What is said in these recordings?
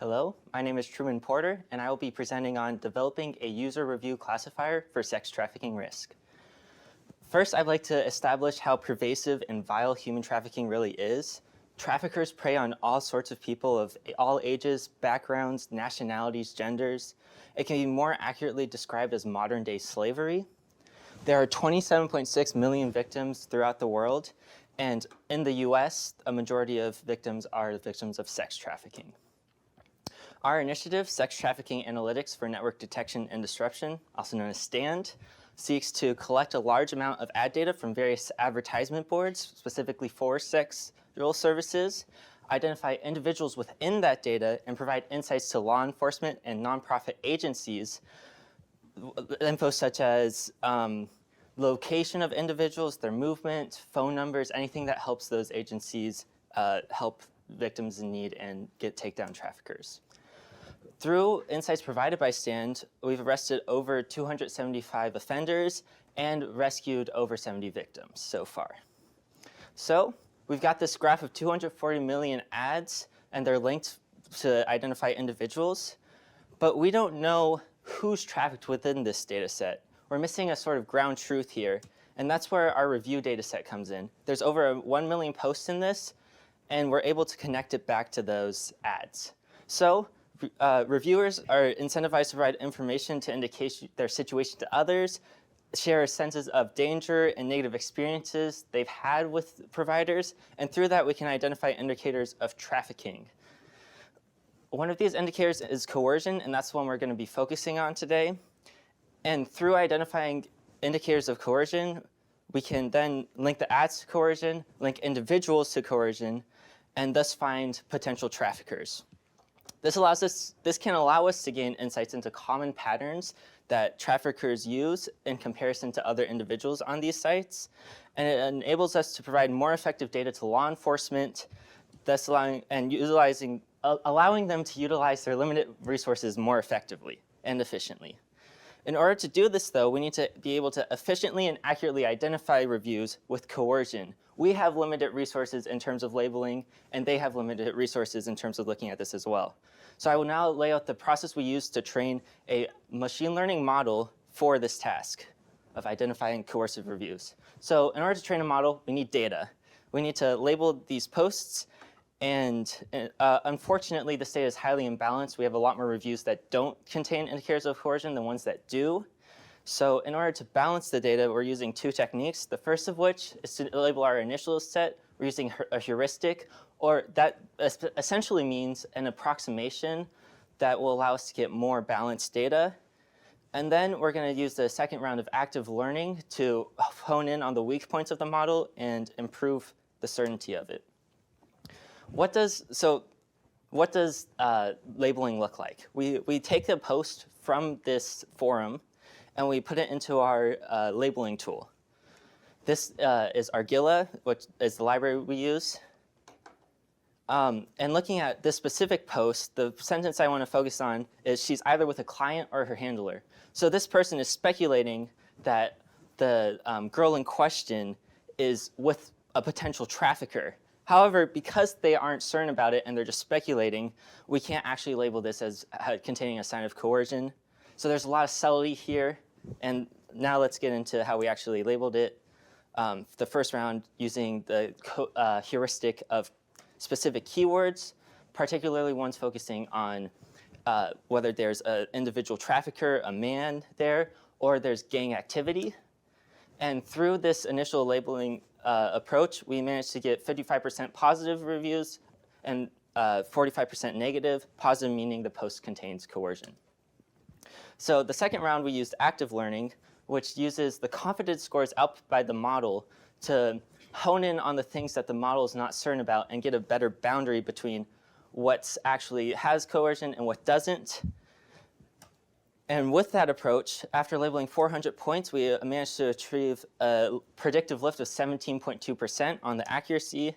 Hello, my name is Truman Porter, and I will be presenting on developing a user review classifier for sex trafficking risk. First, I'd like to establish how pervasive and vile human trafficking really is. Traffickers prey on all sorts of people of all ages, backgrounds, nationalities, genders. It can be more accurately described as modern-day slavery. There are 27.6 million victims throughout the world, and in the US, a majority of victims are victims of sex trafficking. Our initiative, Sex Trafficking Analytics for Network Detection and Disruption, also known as STAND, seeks to collect a large amount of ad data from various advertisement boards, specifically for sexual services, identify individuals within that data, and provide insights to law enforcement and nonprofit agencies, info such as location of individuals, their movement, phone numbers, anything that helps those agencies help victims in need and take down traffickers. Through insights provided by STAND, we've arrested over 275 offenders and rescued over 70 victims so far. So we've got this graph of 240 million ads, and they're linked to identify individuals, but we don't know who's trafficked within this data set. We're missing a sort of ground truth here, and that's where our review data set comes in. There's over 1 million posts in this, and we're able to connect it back to those ads. So reviewers are incentivized to provide information to indicate their situation to others, share senses of danger and negative experiences they've had with providers, and through that we can identify indicators of trafficking. One of these indicators is coercion, and that's the one we're going to be focusing on today. And through identifying indicators of coercion, we can then link the ads to coercion, link individuals to coercion, and thus find potential traffickers. This can allow us to gain insights into common patterns that traffickers use in comparison to other individuals on these sites, and it enables us to provide more effective data to law enforcement, thus allowing them to utilize their limited resources more effectively and efficiently. In order to do this, though, we need to be able to efficiently and accurately identify reviews with coercion. We have limited resources in terms of labeling, and they have limited resources in terms of looking at this as well. So I will now lay out the process we use to train a machine learning model for this task of identifying coercive reviews. So in order to train a model, we need data. We need to label these posts, and unfortunately, this data is highly imbalanced. We have a lot more reviews that don't contain indicators of coercion than ones that do. So in order to balance the data, we're using two techniques. The first of which is to label our initial set. We're using a heuristic, or that essentially means an approximation that will allow us to get more balanced data. And then we're going to use the second round of active learning to hone in on the weak points of the model and improve the certainty of it. What does labeling look like? We take the post from this forum and we put it into our labeling tool. This is Argilla, which is the library we use. And looking at this specific post, the sentence I want to focus on is she's either with a client or her handler. So this person is speculating that the girl in question is with a potential trafficker. However, because they aren't certain about it and they're just speculating, we can't actually label this as containing a sign of coercion. So there's a lot of subtlety here. And now let's get into how we actually labeled it. The first round using the heuristic of specific keywords, particularly ones focusing on whether there's an individual trafficker, a man there, or there's gang activity. And through this initial labeling approach, we managed to get 55% positive reviews and 45% negative, positive meaning the post contains coercion. So the second round, we used active learning, which uses the confidence scores output by the model to hone in on the things that the model is not certain about and get a better boundary between what actually has coercion and what doesn't. And with that approach, after labeling 400 points, we managed to achieve a predictive lift of 17.2% on the accuracy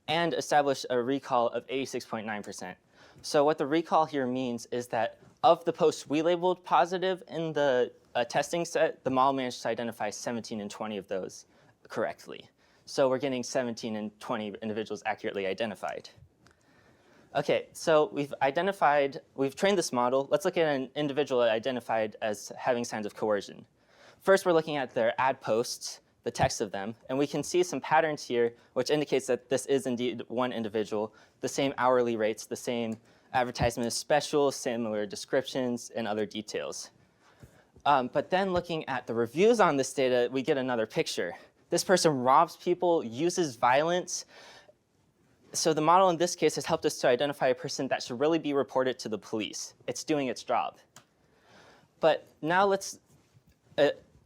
and establish a recall of 86.9%. So what the recall here means is that of the posts we labeled positive in the testing set, the model managed to identify 17 and 20 of those correctly. So we're getting 17 and 20 individuals accurately identified. Okay, so we've trained this model. Let's look at an individual identified as having signs of coercion. First, we're looking at their ad posts, the text of them, and we can see some patterns here, which indicates that this is indeed one individual, the same hourly rates, the same advertisement is special, similar descriptions, and other details. But then looking at the reviews on this data, we get another picture. This person robs people, uses violence. So the model in this case has helped us to identify a person that should really be reported to the police. It's doing its job. But now let's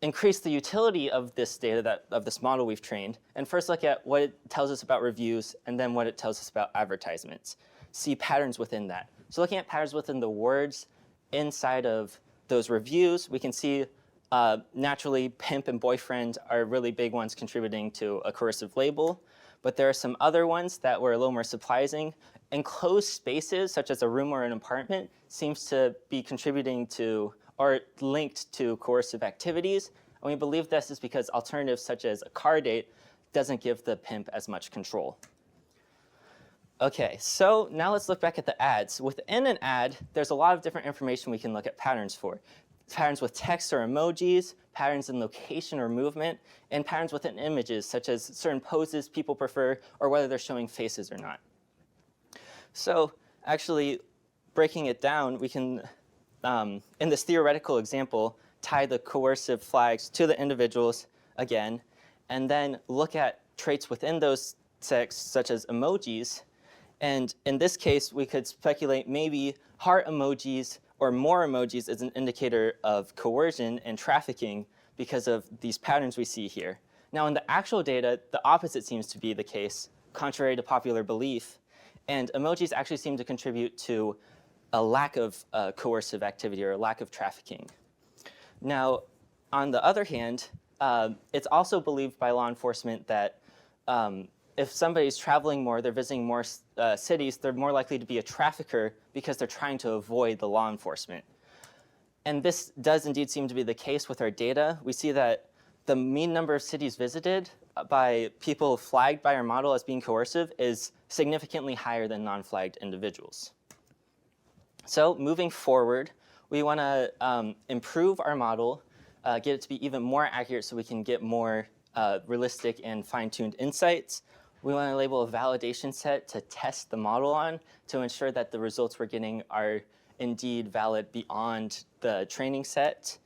increase the utility of this data, of this model we've trained, and first look at what it tells us about reviews and then what it tells us about advertisements. See patterns within that. So looking at patterns within the words inside of those reviews, we can see naturally pimp and boyfriend are really big ones contributing to a coercive label. But there are some other ones that were a little more surprising. Enclosed spaces, such as a room or an apartment, seems to be contributing to or linked to coercive activities. And we believe this is because alternatives such as a car date doesn't give the pimp as much control. Okay, so now let's look back at the ads. Within an ad, there's a lot of different information we can look at patterns for. Patterns with text or emojis, patterns in location or movement, and patterns within images, such as certain poses people prefer or whether they're showing faces or not. So actually, breaking it down, we can, in this theoretical example, tie the coercive flags to the individuals again, and then look at traits within those texts, such as emojis. And in this case, we could speculate maybe heart emojis or more emojis is an indicator of coercion and trafficking because of these patterns we see here. Now, in the actual data, the opposite seems to be the case, contrary to popular belief. And emojis actually seem to contribute to a lack of coercive activity or a lack of trafficking. Now, on the other hand, it's also believed by law enforcement that if somebody's traveling more, they're visiting more cities, they're more likely to be a trafficker because they're trying to avoid the law enforcement. And this does indeed seem to be the case with our data. We see that the mean number of cities visited by people flagged by our model as being coercive is significantly higher than non-flagged individuals. So moving forward, we want to improve our model, get it to be even more accurate so we can get more realistic and fine-tuned insights. We want to label a validation set to test the model on to ensure that the results we're getting are indeed valid beyond the training set,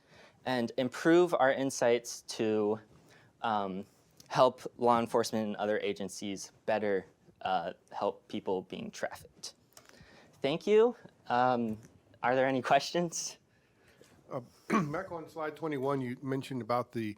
and improve our insights to help law enforcement and other agencies better help people being trafficked. Thank you. Are there any questions? Back on slide 21, you mentioned about the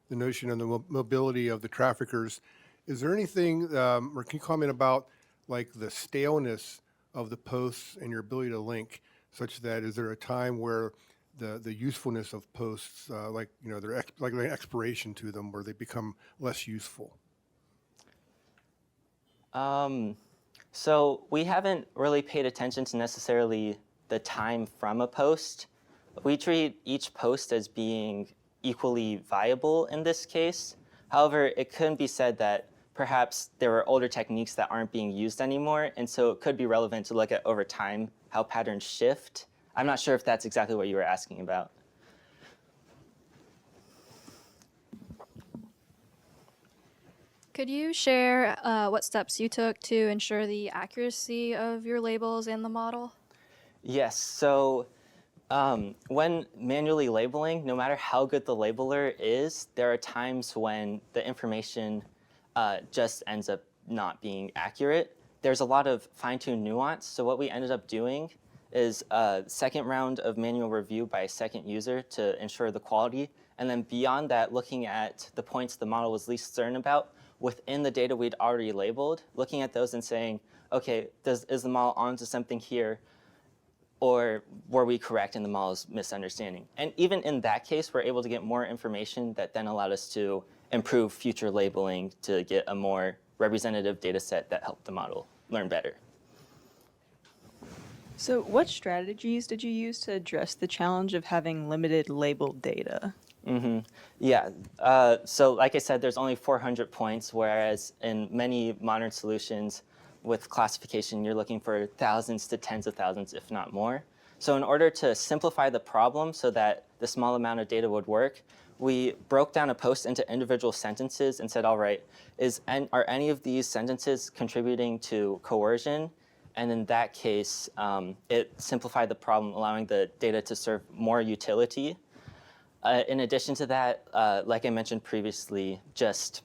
notion of the mobility of the traffickers. Is there anything, or can you comment about like the staleness of the posts and your ability to link, such that is there a time where the usefulness of posts, like they're like an expiration to them, where they become less useful? So we haven't really paid attention to necessarily the time from a post. We treat each post as being equally viable in this case. However, it couldn't be said that perhaps there are older techniques that aren't being used anymore, and so it could be relevant to look at over time how patterns shift. I'm not sure if that's exactly what you were asking about. Could you share what steps you took to ensure the accuracy of your labels in the model? Yes, so when manually labeling, no matter how good the labeler is, there are times when the information just ends up not being accurate. There's a lot of fine-tuned nuance, so what we ended up doing is a second round of manual review by a second user to ensure the quality, and then beyond that, looking at the points the model was least certain about within the data we'd already labeled, looking at those and saying, okay, is the model onto something here, or were we correct in the model's misunderstanding? And even in that case, we're able to get more information that then allowed us to improve future labeling to get a more representative data set that helped the model learn better. So what strategies did you use to address the challenge of having limited labeled data? Yeah, so like I said, there's only 400 points, whereas in many modern solutions, with classification, you're looking for thousands to tens of thousands, if not more. So in order to simplify the problem so that the small amount of data would work, we broke down a post into individual sentences and said, all right, are any of these sentences contributing to coercion? And in that case, it simplified the problem, allowing the data to serve more utility. In addition to that, like I mentioned previously, just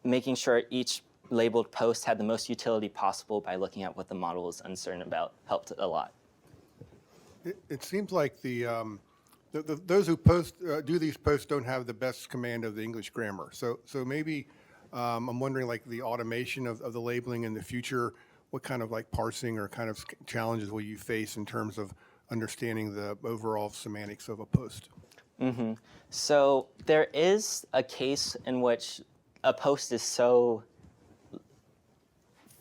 making sure each labeled post had the most utility possible by looking at what the model was uncertain about helped a lot. It seems like those who do these posts don't have the best command of the English grammar. So maybe I'm wondering, like, the automation of the labeling in the future, what kind of like parsing or kind of challenges will you face in terms of understanding the overall semantics of a post? Mm-hmm. So there is a case in which a post is so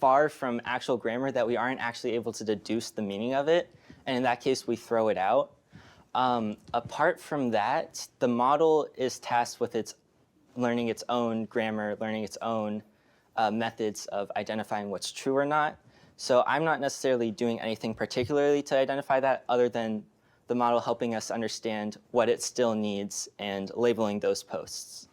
far from actual grammar that we aren't actually able to deduce the meaning of it. And in that case, we throw it out. Apart from that, the model is tasked with learning its own grammar, learning its own methods of identifying what's true or not. So I'm not necessarily doing anything particularly to identify that other than the model helping us understand what it still needs and labeling those posts.